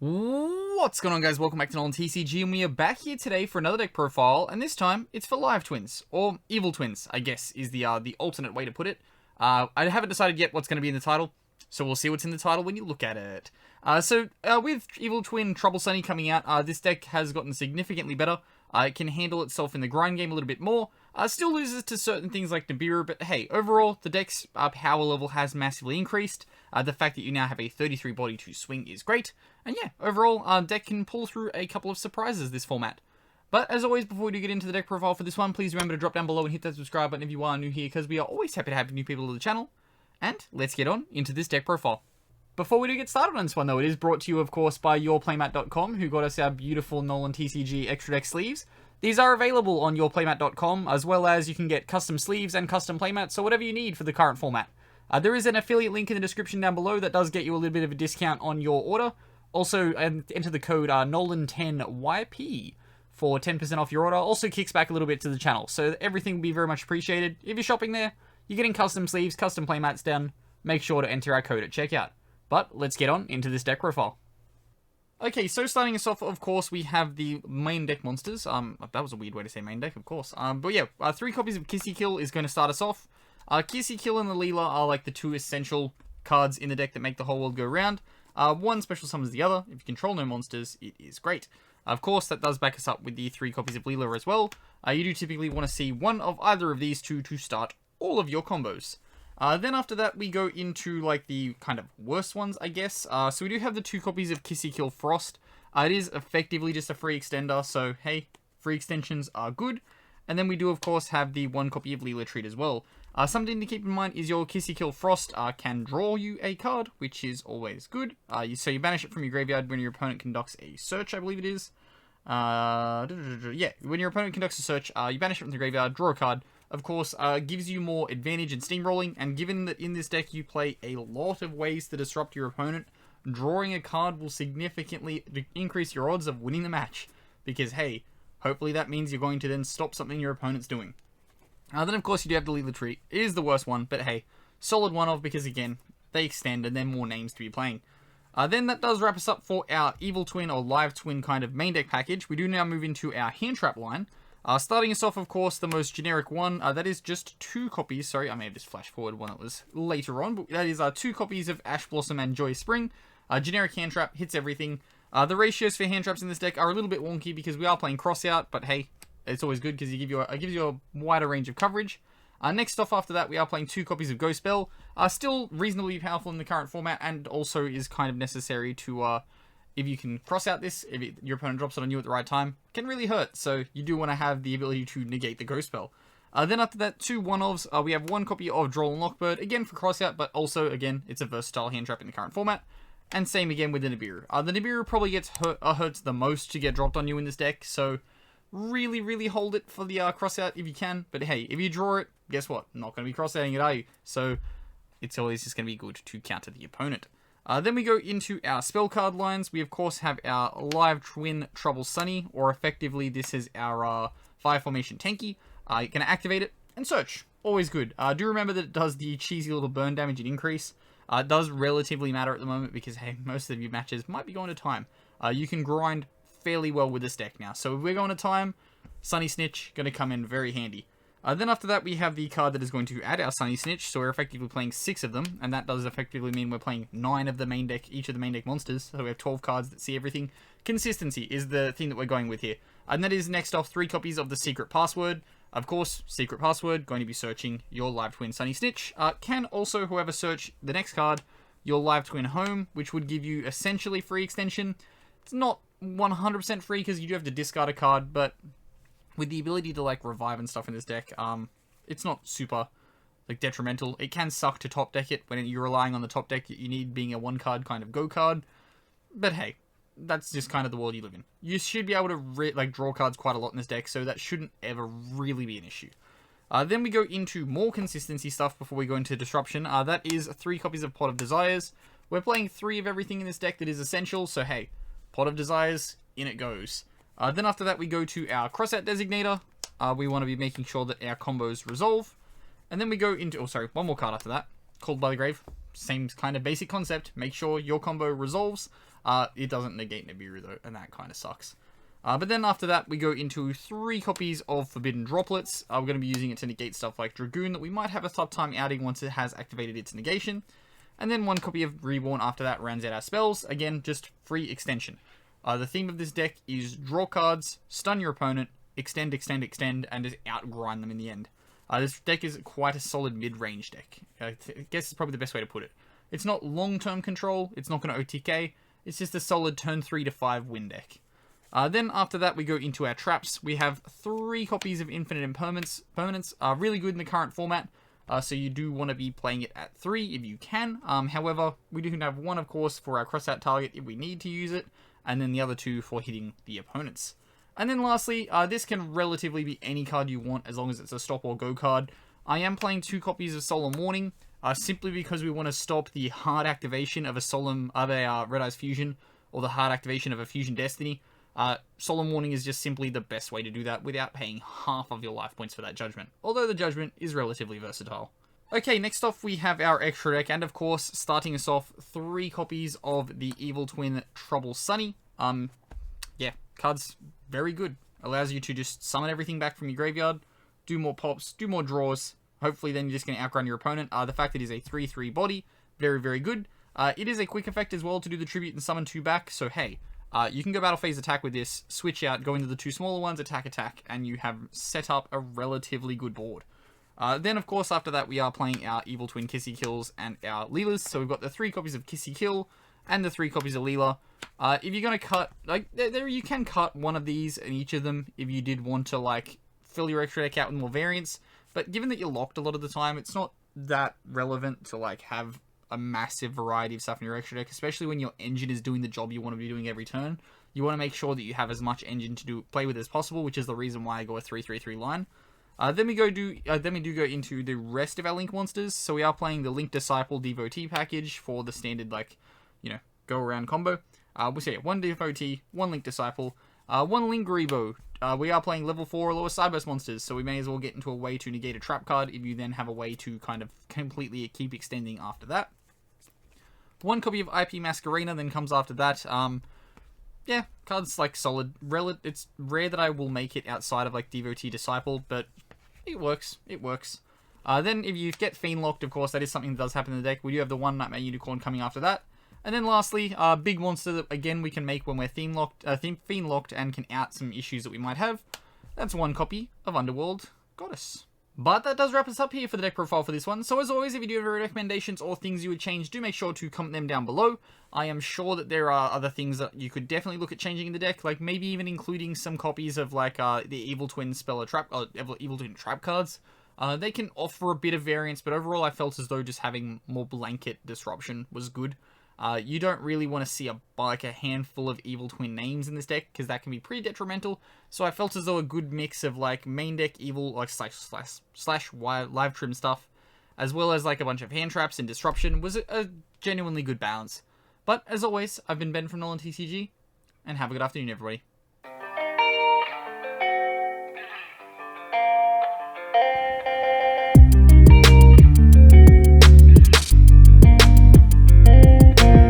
What's going on, guys? Welcome back to NolanTCG, and we are back here today for another deck profile, and this time it's for live twins, or evil twins, I guess is the alternate way to put it. I haven't decided yet what's going to be in the title, so we'll see what's in the title when you look at it. With Evil Twin Trouble Sunny coming out, this deck has gotten significantly better. It can handle itself in the grind game a little bit more. Still loses to certain things like Nibiru, but hey, overall, the deck's power level has massively increased. The fact that you now have a 33 body to swing is great. And yeah, overall, deck can pull through a couple of surprises this format. But as always, before we do get into the deck profile for this one, please remember to drop down below and hit that subscribe button if you are new here, because we are always happy to have new people to the channel. And let's get on into this deck profile. Before we do get started on this one, though, it is brought to you, of course, by yourplaymat.com, who got us our beautiful NolanTCG extra deck sleeves. These are available on yourplaymat.com, as well as you can get custom sleeves and custom playmats, so whatever you need for the current format. There is an affiliate link in the description down below that does get you a little bit of a discount on your order. Also, enter the code NolanTCG for 10% off your order. Also kicks back a little bit to the channel, so everything will be very much appreciated. If you're shopping there, you're getting custom sleeves, custom playmats done. Make sure to enter our code at checkout. But let's get on into this deck profile. Okay, so starting us off, of course, we have the main deck monsters. That was a weird way to say main deck, of course. But yeah, 3 copies of Kissy Kill is going to start us off. Kissy Kill and the Leela are like the 2 essential cards in the deck that make the whole world go round. One special summons the other. If you control no monsters, it is great. Of course, that does back us up with the 3 copies of Leela as well. You do typically want to see one of either of these 2 to start all of your combos. Then after that, we go into, like, the kind of worst ones, I guess. So we do have the 2 copies of Kissy Kill Frost. It is effectively just a free extender, so, hey, free extensions are good. And then we do, of course, have the 1 copy of Leela Treat as well. Something to keep in mind is your Kissy Kill Frost can draw you a card, which is always good. So you banish it from your graveyard when your opponent conducts a search, I believe it is. Yeah, when your opponent conducts a search, you banish it from the graveyard, draw a card. Of course, gives you more advantage in steamrolling, and given that in this deck you play a lot of ways to disrupt your opponent, drawing a card will significantly increase your odds of winning the match. Because, hey, hopefully that means you're going to then stop something your opponent's doing. Then, of course, you do have the Leela Treat. It is the worst one, but hey, solid one of, because again, they extend and then more names to be playing. Then that does wrap us up for our Evil Twin or Live Twin kind of main deck package. We do now move into our Hand Trap line. Starting us off, of course, the most generic one. That is just 2 copies. Sorry, I may have just flashed forward one that was later on. But that is 2 copies of Ash Blossom and Joy Spring. Generic Hand Trap, hits everything. The ratios for hand traps in this deck are a little bit wonky because we are playing cross out. But hey, it's always good because it gives you a wider range of coverage. Next off after that, we are playing 2 copies of Ghost Spell. Still reasonably powerful in the current format, and also is kind of necessary to... if you can cross out this, if your opponent drops it on you at the right time, can really hurt. So you do want to have the ability to negate the Ghost Spell. Then after that, 2 one-ofs. We have 1 copy of Droll and Lockbird, again for cross out, but also, again, it's a versatile hand trap in the current format. And same again with the Nibiru. The Nibiru probably gets hurts the most to get dropped on you in this deck, so really, really hold it for the cross out if you can. But hey, if you draw it, guess what? Not going to be cross-outing it, are you? So it's always just going to be good to counter the opponent. Then we go into our spell card lines. We, of course, have our Live Twin Trouble Sunny, or effectively, this is our Fire Formation Tenki. You can activate it and search. Always good. Do remember that it does the cheesy little burn damage and increase. It does relatively matter at the moment because, hey, most of your matches might be going to time. You can grind fairly well with this deck now. So if we're going to time, Sunny Snitch going to come in very handy. Then after that, we have the card that is going to add our Sunny Snitch, so we're effectively playing 6 of them, and that does effectively mean we're playing 9 of the main deck, each of the main deck monsters, so we have 12 cards that see everything. Consistency is the thing that we're going with here. And that is next off 3 copies of the Secret Password. Of course, Secret Password, going to be searching your Live Twin Sunny Snitch. Can also, whoever search the next card, your Live Twin Home, which would give you essentially free extension. It's not 100% free because you do have to discard a card, but with the ability to, like, revive and stuff in this deck, it's not super, like, detrimental. It can suck to top deck it when you're relying on the top deck that you need being a 1-card kind of go card. But hey, that's just kind of the world you live in. You should be able to, draw cards quite a lot in this deck, so that shouldn't ever really be an issue. Then we go into more consistency stuff before we go into Disruption. That is 3 copies of Pot of Desires. We're playing 3 of everything in this deck that is essential, so hey, Pot of Desires, in it goes. Then after that, we go to our Crossout Designator. We want to be making sure that our combos resolve. And then we go into... Oh, sorry, one more card after that. Called by the Grave. Same kind of basic concept. Make sure your combo resolves. It doesn't negate Nibiru though, and that kind of sucks. But then after that, we go into 3 copies of Forbidden Droplets. We're going to be using it to negate stuff like Dragoon that we might have a tough time outing once it has activated its negation. And then 1 copy of Reborn after that rounds out our spells. Again, just free extension. The theme of this deck is draw cards, stun your opponent, extend, and just outgrind them in the end. This deck is quite a solid mid-range deck. I guess it's probably the best way to put it. It's not long-term control, it's not going to OTK, it's just a solid turn 3 to 5 win deck. Then after that, we go into our traps. We have 3 copies of Infinite Impermanence. Really good in the current format, so you do want to be playing it at 3 if you can. However, we do have 1, of course, for our cross-out target if we need to use it, and then the other 2 for hitting the opponents. And then lastly, this can relatively be any card you want as long as it's a stop or go card. I am playing 2 copies of Solemn Warning, simply because we want to stop the hard activation of a Red Eyes Fusion, or the hard activation of a Fusion Destiny. Solemn Warning is just simply the best way to do that without paying half of your life points for that Judgment, although the Judgment is relatively versatile. Okay, next off we have our extra deck, and of course, starting us off, 3 copies of the Evil Twin Trouble Sunny. Yeah, card's very good. Allows you to just summon everything back from your graveyard, do more pops, do more draws. Hopefully then you're just going to outrun your opponent. The fact that it is a 3/3 body, very, very good. It is a quick effect as well to do the tribute and summon 2 back, so hey, you can go battle phase attack with this, switch out, go into the 2 smaller ones, attack, and you have set up a relatively good board. Then, of course, after that, we are playing our Evil Twin Kissy Kills and our Leelas. So we've got the 3 copies of Kissy Kill and the 3 copies of Leela. If you're going to cut, like, you can cut one of these in each of them if you did want to, like, fill your extra deck out with more variants. But given that you're locked a lot of the time, it's not that relevant to, like, have a massive variety of stuff in your extra deck, especially when your engine is doing the job you want to be doing every turn. You want to make sure that you have as much engine to play with as possible, which is the reason why I go a 3/3/3 line. Then we do go into the rest of our Link monsters. So we are playing the Link Disciple Devotee package for the standard, like, you know, go around combo. We'll say 1 Devotee, 1 Link Disciple, 1 Link Grebo. We are playing level 4 or lower Cyburst monsters, so we may as well get into a way to negate a trap card if you then have a way to kind of completely keep extending after that. 1 copy of IP Masquerena then comes after that. Yeah, card's like solid. It's rare that I will make it outside of like Devotee Disciple, but it works. It works. Then if you get Fiend Locked, of course, that is something that does happen in the deck. We do have the 1 Nightmare Unicorn coming after that. And then lastly, big monster that again we can make when we're Fiend Locked and can out some issues that we might have. That's 1 copy of Underworld Goddess. But that does wrap us up here for the deck profile for this one. So as always, if you do have any recommendations or things you would change, do make sure to comment them down below. I am sure that there are other things that you could definitely look at changing in the deck, like maybe even including some copies of like the Evil Twin Evil Twin Trap cards. They can offer a bit of variance, but overall I felt as though just having more blanket disruption was good. You don't really want to see a handful of Evil Twin names in this deck, because that can be pretty detrimental. So I felt as though a good mix of like main deck evil, like slash live trim stuff, as well as like a bunch of hand traps and disruption was a genuinely good balance. But as always, I've been Ben from NolanTCG, and have a good afternoon, everybody.